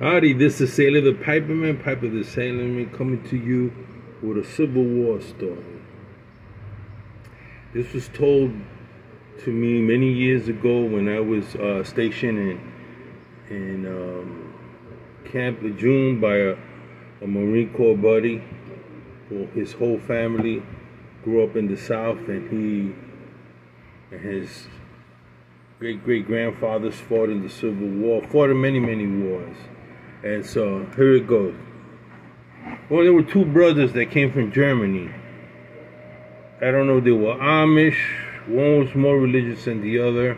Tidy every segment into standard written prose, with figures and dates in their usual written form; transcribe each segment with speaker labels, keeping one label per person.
Speaker 1: Howdy, this is Sailor the Piperman, Piper the Sailorman, coming to you with a Civil War story. This was told to me many years ago when I was stationed in Camp Lejeune by a Marine Corps buddy. Well, his whole family grew up in the South, and he and his great-great-grandfathers fought in the Civil War, fought in many wars. And so here it goes. Well, there were two brothers that came from Germany. I don't know if they were Amish. One was more religious than the other.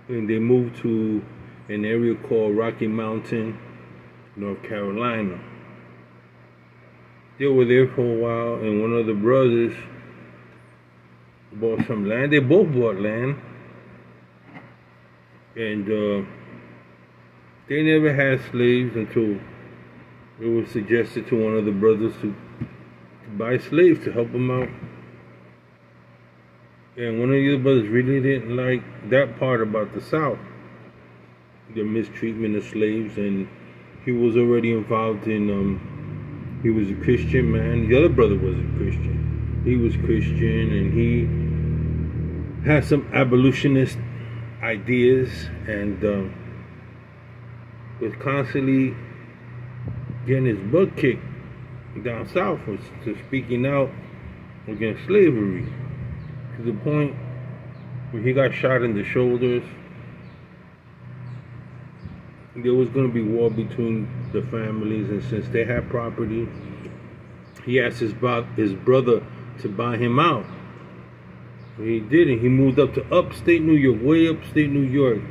Speaker 1: And they moved to an area called Rocky Mountain, North Carolina. They were there for a while, and one of the brothers bought some land. They both bought land. And they never had slaves until it was suggested to one of the brothers to buy slaves to help them out. And one of the other brothers really didn't like that part about the South, the mistreatment of slaves, and he was already involved in, he was a Christian man. The other brother wasn't Christian. He was Christian, and he had some abolitionist ideas, and was constantly getting his butt kicked down south for speaking out against slavery, to the point where he got shot in the shoulders. There was going to be war between the families, and since they had property, he asked his brother to buy him out. He didn't. He moved up to upstate New York, way upstate New York.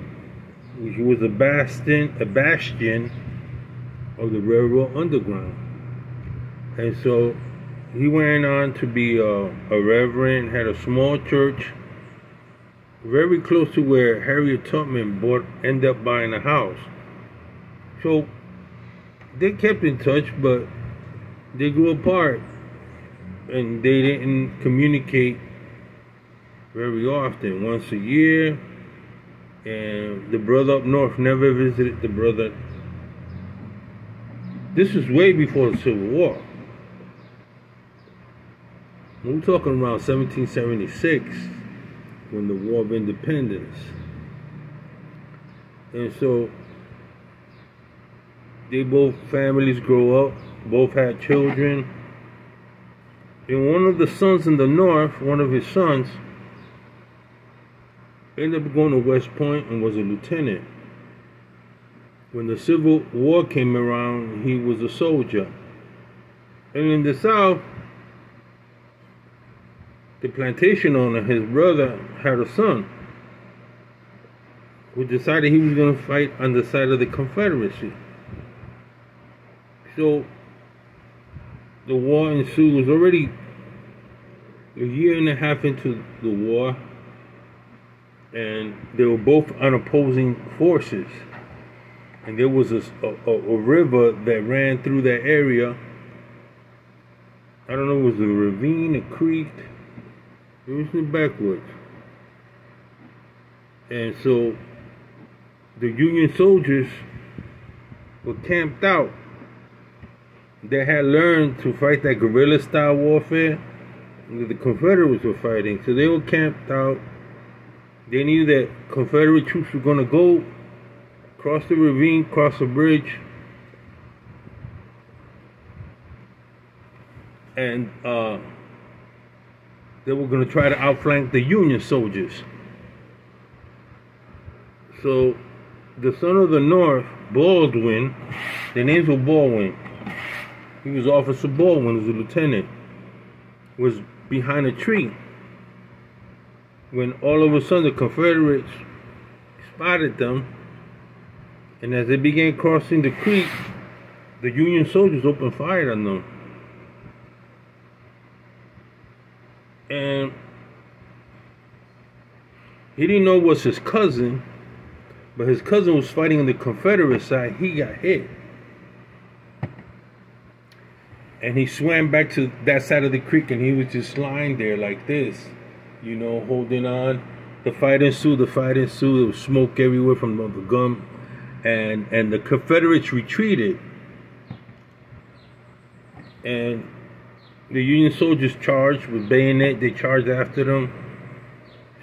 Speaker 1: He was a bastion of the Railroad Underground. And so he went on to be a reverend, had a small church, very close to where Harriet Tubman ended up buying a house. So they kept in touch, but they grew apart, and they didn't communicate very often, once a year. And the brother up north never visited the brother. This was way before the Civil War. We're talking around 1776, when the War of Independence. And so they both families grow up, both had children. And one of the sons in the north, one of his sons, ended up going to West Point and was a lieutenant. When the Civil War came around, he was a soldier. And in the South, the plantation owner, his brother, had a son who decided he was going to fight on the side of the Confederacy. So the war ensued. It was already a year and a half into the war, and they were both on opposing forces. And there was a river that ran through that area. I don't know, it was a ravine, a creek. It was in the backwoods. And so the Union soldiers were camped out. They had learned to fight that guerrilla style warfare that the Confederates were fighting. So they were camped out. They knew that Confederate troops were going to go cross the ravine, cross a bridge, and they were going to try to outflank the Union soldiers. So the son of the North, Baldwin, their names were Baldwin. He was Officer Baldwin, was a lieutenant, was behind a tree when all of a sudden the Confederates spotted them, and as they began crossing the creek, the Union soldiers opened fire on them. And he didn't know it was his cousin, but his cousin was fighting on the Confederate side. He got hit. And he swam back to that side of the creek, and he was just lying there like this, you know, holding on. The fight ensued. There was smoke everywhere from the gun. and the Confederates retreated, and the Union soldiers charged with bayonet. They charged after them.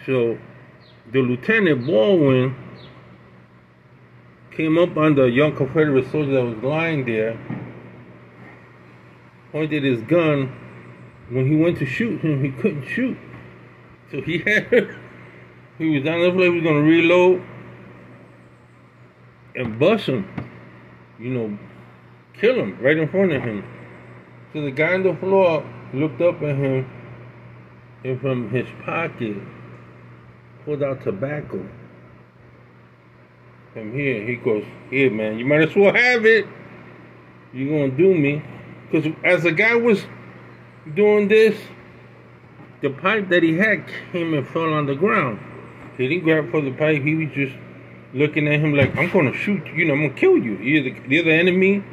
Speaker 1: So the Lieutenant Baldwin came up on the young Confederate soldier that was lying there, pointed his gun. When he went to shoot him, he couldn't shoot. So he was down the floor. He was gonna reload and bust him, kill him right in front of him. So the guy on the floor looked up at him, and from his pocket pulled out tobacco. From here, he goes, "Here, man, you might as well have it. You're gonna do me." Because as the guy was doing this, the pipe that he had came and fell on the ground. He didn't grab for the pipe. He was just looking at him like, "I'm gonna shoot you. I'm gonna kill you. You're the enemy.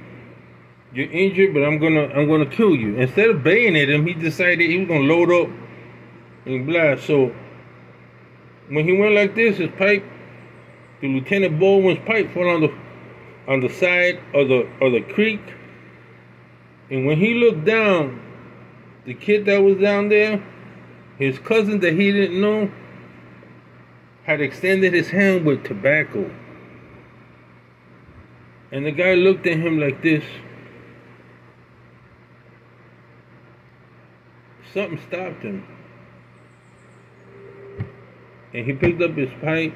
Speaker 1: You're injured, but I'm gonna kill you." Instead of bayoneting him, he decided he was gonna load up and blast. So when he went like this, his pipe, the Lieutenant Baldwin's pipe, fell on the side of the creek. And when he looked down, the kid that was down there, his cousin that he didn't know, had extended his hand with tobacco. And the guy looked at him like this. Something stopped him. And he picked up his pipe,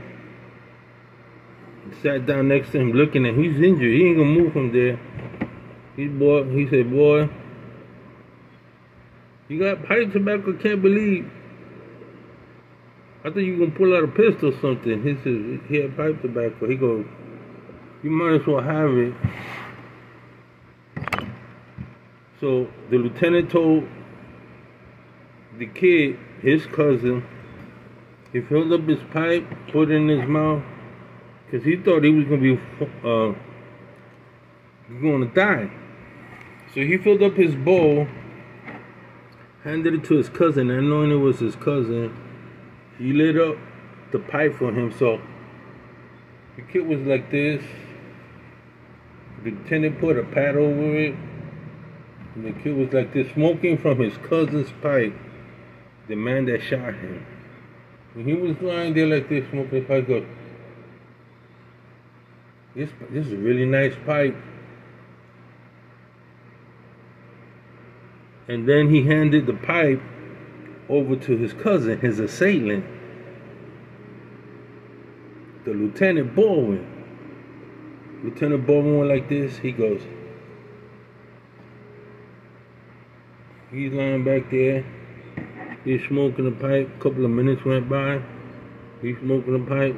Speaker 1: sat down next to him looking at him. He's injured. He ain't gonna move from there. He said, "Boy, you got pipe tobacco, can't believe. I thought you were going to pull out a pistol or something." He said, "He had pipe tobacco." He goes, "You might as well have it." So the lieutenant told the kid, his cousin, he filled up his pipe, put it in his mouth, because he thought he was going to die. So he filled up his bowl, handed it to his cousin, and knowing it was his cousin, he lit up the pipe for him. So the kid was like this. The lieutenant put a pad over it, and the kid was like this, smoking from his cousin's pipe, the man that shot him. When he was lying there like this, smoking his pipe, he goes, this is a really nice pipe." And then he handed the pipe over to his cousin, his assailant, the Lieutenant Baldwin. Lieutenant Baldwin went like this. He goes, he's lying back there. He's smoking the pipe. A couple of minutes went by. He's smoking the pipe.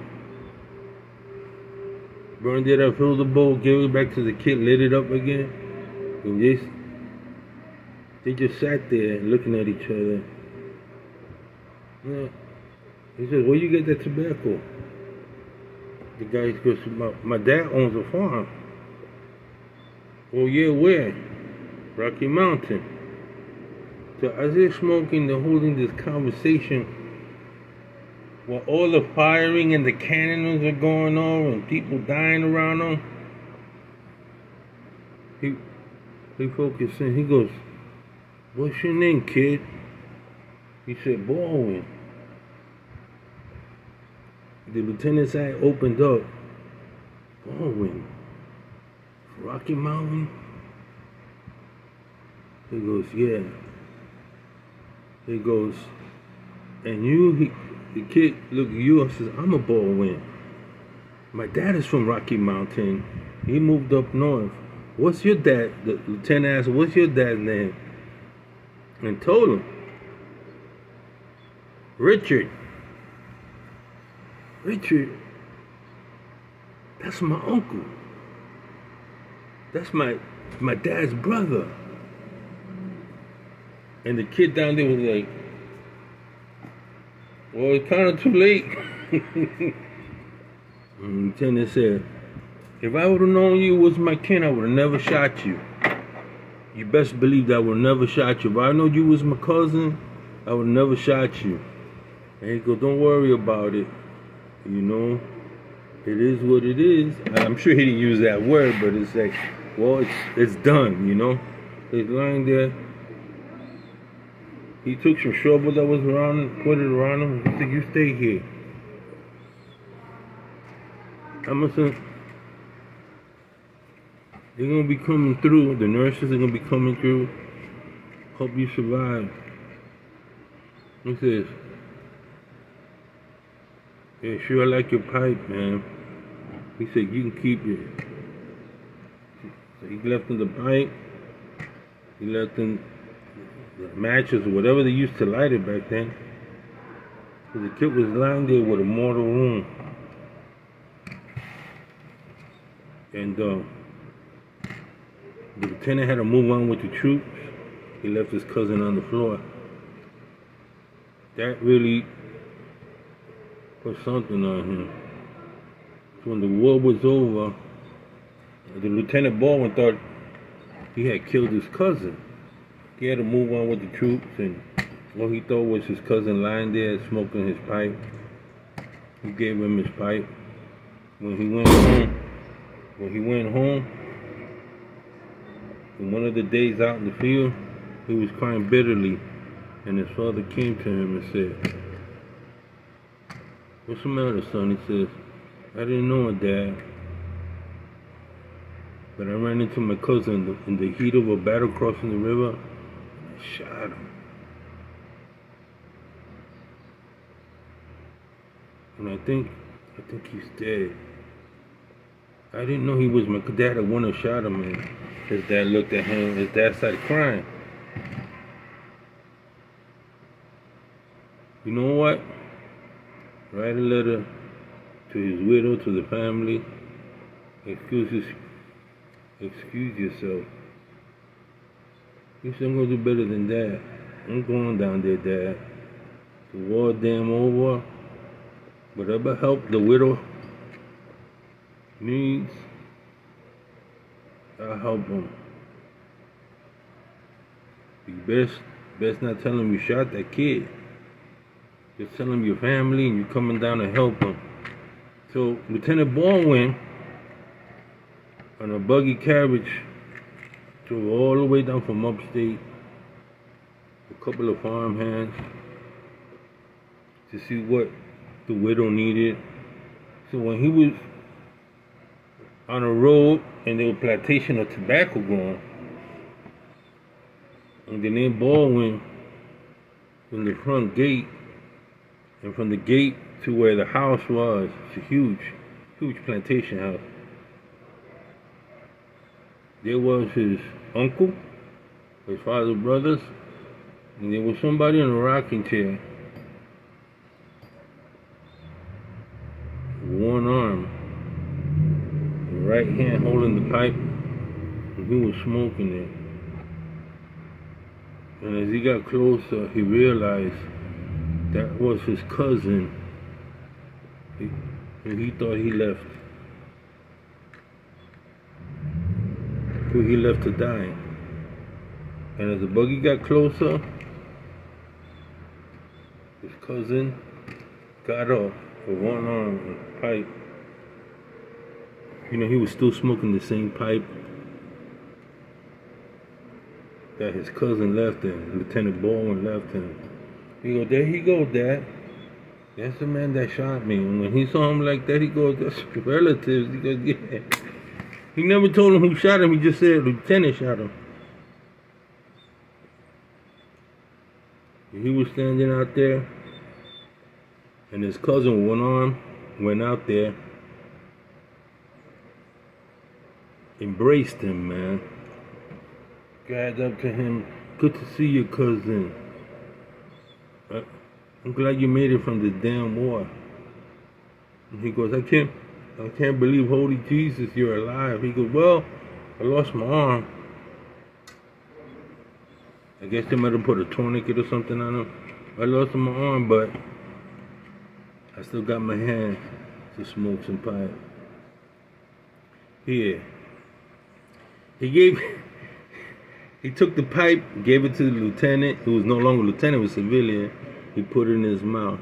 Speaker 1: Burned it up, filled the bowl, gave it back to the kid, lit it up again. And they just sat there looking at each other. Yeah. He says, "Where you get that tobacco?" The guy goes, my dad owns a farm." "Oh yeah, where?" "Rocky Mountain." So as they're smoking, they're holding this conversation while all the firing and the cannons are going on and people dying around them. He focusing. He goes, "What's your name, kid?" He said, "Baldwin." The lieutenant's eye opened up. "Baldwin? Rocky Mountain?" He goes, "Yeah." He goes, "And you?" The kid looked at you and says, "I'm a Baldwin. My dad is from Rocky Mountain. He moved up north. What's your dad?" The lieutenant asked, "What's your dad's name?" And told him, "Richard." "Richard? That's my uncle. That's my dad's brother." And the kid down there was like, "Well, it's kind of too late." And the lieutenant said, "If I would have known you was my kin, I would have never shot you. You best believe that I would have never shot you. If I know you was my cousin, I would have never shot you." And he goes, "Don't worry about it. it is what it is. I'm sure he didn't use that word, but it's like, well, it's done, you know. He's lying there. He took some shovel that was around him, put it around him, and he said, "You stay here. They're gonna be coming through. The nurses are gonna be coming through. Hope you survive." He says, "Yeah, sure, I like your pipe, man." He said, "You can keep it." So he left him the pipe. He left him the matches or whatever they used to light it back then. So the kid was lying there with a mortal wound. And the lieutenant had to move on with the troops. He left his cousin on the floor. That really put something on him. So when the war was over, the Lieutenant Baldwin thought he had killed his cousin. He had to move on with the troops, and what he thought was his cousin lying there smoking his pipe. He gave him his pipe. When he went home, and one of the days out in the field, he was crying bitterly, and his father came to him and said, "What's the matter, son?" He says, "I didn't know it, Dad, but I ran into my cousin in the heat of a battle crossing the river, and I shot him. And I think he's dead. I didn't know he was my dad. I wouldn't have shot him." And his dad looked at him. His dad started crying. You know what? Write a letter to his widow, to the family. Excuse yourself. He said, "I'm gonna do better than that. I'm going down there, Dad. The war damn over. Whatever help the widow needs, I'll help him. You best not tell him you shot that kid. Just tell him your family and you're coming down to help him." So Lieutenant Baldwin, on a buggy carriage, drove all the way down from upstate, a couple of farm hands, to see what the widow needed. So when he was on a road and there was a plantation of tobacco growing, and the name Baldwin from the front gate, and from the gate to where the house was, it's a huge plantation house. There was his uncle, his father's brothers, and there was somebody in a rocking chair, one arm, the right hand holding the pipe, and he was smoking it. And as he got closer, he realized that was his cousin, who he thought he left. Who he left to die. And as the buggy got closer, his cousin got up with one arm and a pipe. You know, he was still smoking the same pipe that his cousin left him, Lieutenant Baldwin left him. He goes, "There he goes, Dad. That's the man that shot me." And when he saw him like that, he goes, "That's relatives." He goes, "Yeah." He never told him who shot him. He just said Lieutenant shot him. He was standing out there, and his cousin with one arm went out there, embraced him, man. Grabbed up to him. "Good to see you, cousin. I'm glad you made it from this damn war." And he goes, I can't believe, holy Jesus, you're alive." He goes, "Well, I lost my arm. I guess they might have put a tourniquet or something on him. I lost my arm, but I still got my hand to smoke some pipe." Here. He took the pipe, gave it to the lieutenant, who was no longer lieutenant, was civilian. He put it in his mouth.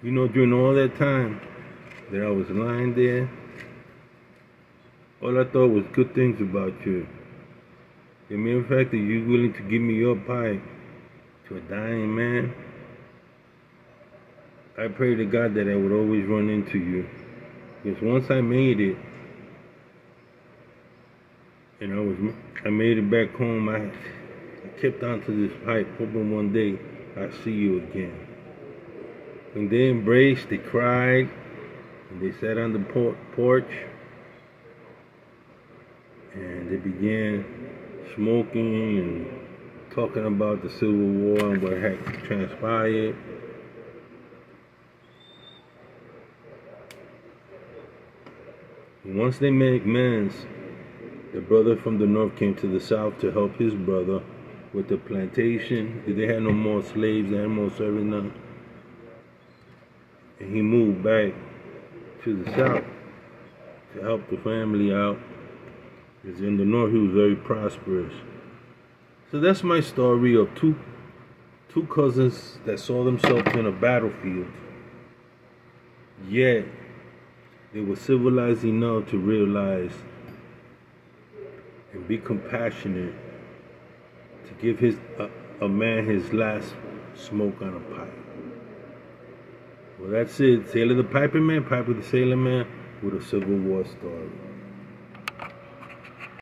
Speaker 1: You know, during all that time, that I was lying there, all I thought was good things about you. The mere fact that you're willing to give me your pipe to a dying man, I pray to God that I would always run into you. Because once I made it, and I made it back home, I kept onto this pipe, hoping one day I'd see you again. When they embraced, they cried, and they sat on the porch, and they began smoking and talking about the Civil War and what had transpired. And once they made amends, the brother from the north came to the south to help his brother with the plantation. They had no more slaves, they had no more servants, and he moved back to the south to help the family out. Because in the north he was very prosperous. So that's my story of two cousins that saw themselves in a battlefield, yet they were civilized enough to realize and be compassionate to give a man his last smoke on a pipe. Well, that's it. Tale of the Piper Man, Piper the Sailor Man, with a Civil War story.